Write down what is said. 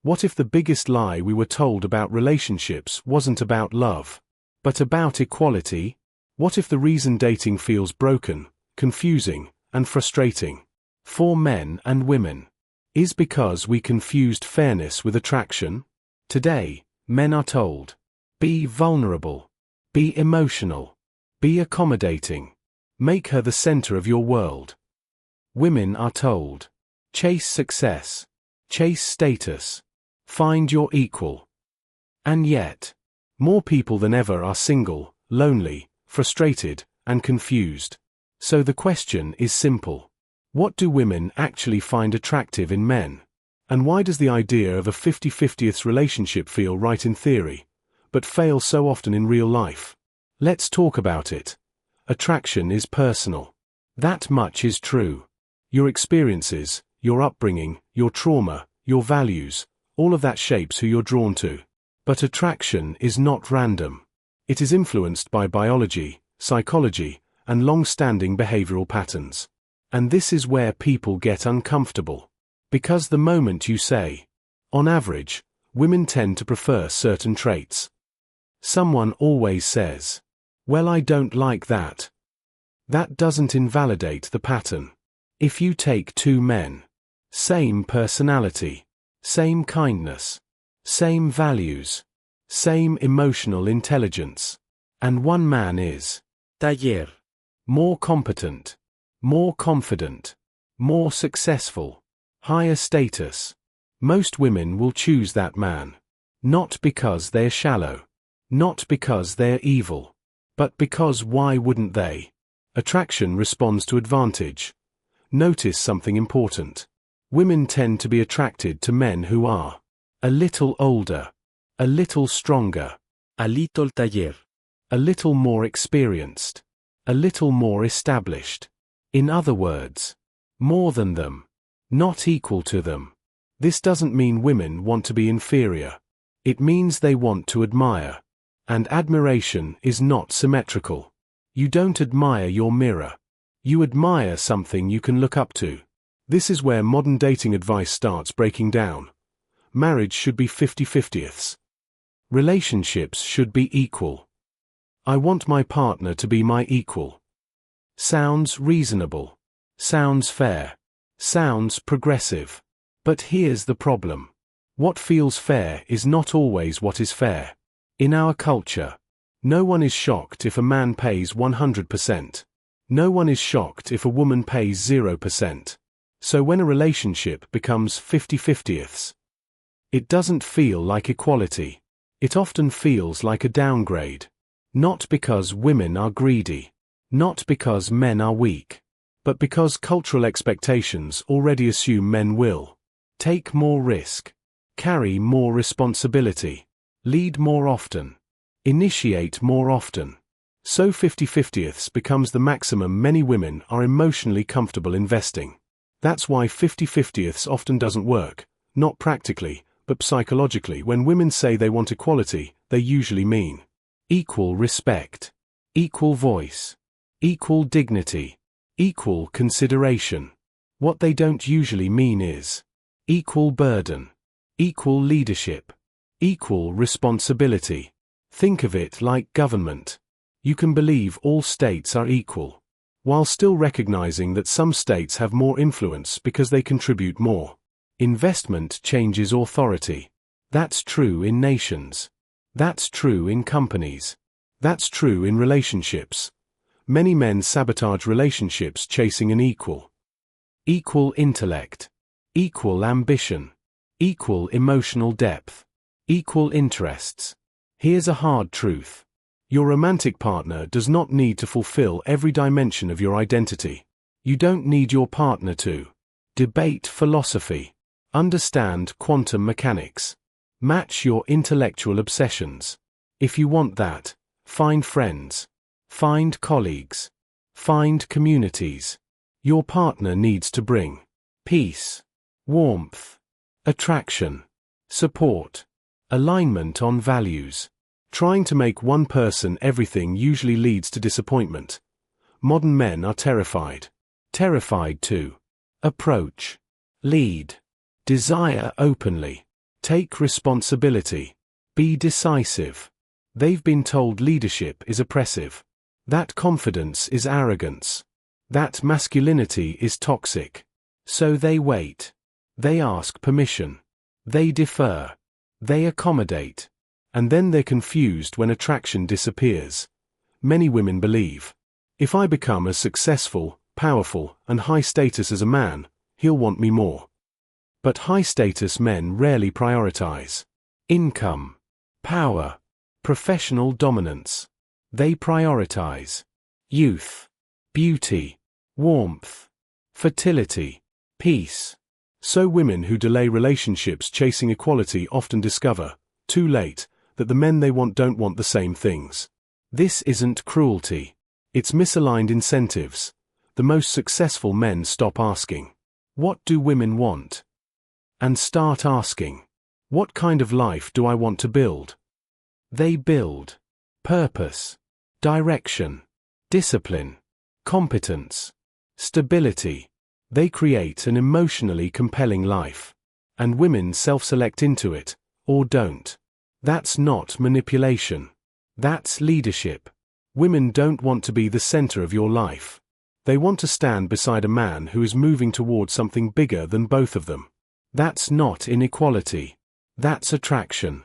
What if the biggest lie we were told about relationships wasn't about love, but about equality? What if the reason dating feels broken, confusing, and frustrating for men and women is because we confused fairness with attraction? Today, men are told, be vulnerable, be emotional, be accommodating, make her the center of your world. Women are told, chase success, chase status, find your equal. And yet, more people than ever are single, lonely, frustrated, and confused. So the question is simple. What do women actually find attractive in men? And why does the idea of a 50-50th relationship feel right in theory, but fail so often in real life? Let's talk about it. Attraction is personal. That much is true. Your experiences, your upbringing, your trauma, your values, all of that shapes who you're drawn to. But attraction is not random. It is influenced by biology, psychology, and long-standing behavioral patterns. And this is where people get uncomfortable. Because the moment you say, on average, women tend to prefer certain traits. Someone always says, well, I don't like that. That doesn't invalidate the pattern. If you take two men, same personality, same kindness, same values, same emotional intelligence, and one man is taller, more competent, more confident, more successful, higher status, most women will choose that man. Not because they're shallow, not because they're evil, but because why wouldn't they? Attraction responds to advantage. Notice something important. Women tend to be attracted to men who are a little older, a little stronger, a little taller, a little more experienced, a little more established. In other words, more than them, not equal to them. This doesn't mean women want to be inferior. It means they want to admire. And admiration is not symmetrical. You don't admire your mirror. You admire something you can look up to. This is where modern dating advice starts breaking down. Marriage should be 50-50ths. Relationships should be equal. I want my partner to be my equal. Sounds reasonable. Sounds fair. Sounds progressive. But here's the problem. What feels fair is not always what is fair. In our culture, no one is shocked if a man pays 100%. No one is shocked if a woman pays 0%. So when a relationship becomes 50-50ths, it doesn't feel like equality. It often feels like a downgrade. Not because women are greedy. Not because men are weak. But because cultural expectations already assume men will take more risk, carry more responsibility, lead more often, initiate more often. So 50-50ths becomes the maximum many women are emotionally comfortable investing. That's why 50-50ths often doesn't work, not practically, but psychologically. When women say they want equality, they usually mean equal respect, equal voice, equal dignity, equal consideration. What they don't usually mean is equal burden, equal leadership, equal responsibility. Think of it like government. You can believe all states are equal, while still recognizing that some states have more influence because they contribute more. Investment changes authority. That's true in nations. That's true in companies. That's true in relationships. Many men sabotage relationships chasing an equal intellect, equal ambition, equal emotional depth, equal interests. Here's a hard truth. Your romantic partner does not need to fulfill every dimension of your identity. You don't need your partner to debate philosophy, understand quantum mechanics, match your intellectual obsessions. If you want that, find friends, find colleagues, find communities. Your partner needs to bring peace, warmth, attraction, support, alignment on values. Trying to make one person everything usually leads to disappointment. Modern men are terrified. Terrified to approach, lead, desire openly, Take responsibility. Be decisive. They've been told leadership is oppressive. That confidence is arrogance. That masculinity is toxic. So they wait. They ask permission. They defer. They accommodate. And then they're confused when attraction disappears. Many women believe, if I become as successful, powerful, and high status as a man, he'll want me more. But high-status men rarely prioritize income, power, professional dominance. They prioritize youth, beauty, warmth, fertility, peace. So women who delay relationships chasing equality often discover, too late, that the men they want don't want the same things. This isn't cruelty. It's misaligned incentives. The most successful men stop asking, "What do women want?" and start asking, "What kind of life do I want to build?" They build purpose, direction, discipline, competence, stability. They create an emotionally compelling life. And women self-select into it, or don't. That's not manipulation. That's leadership. Women don't want to be the center of your life. They want to stand beside a man who is moving toward something bigger than both of them. That's not inequality. That's attraction.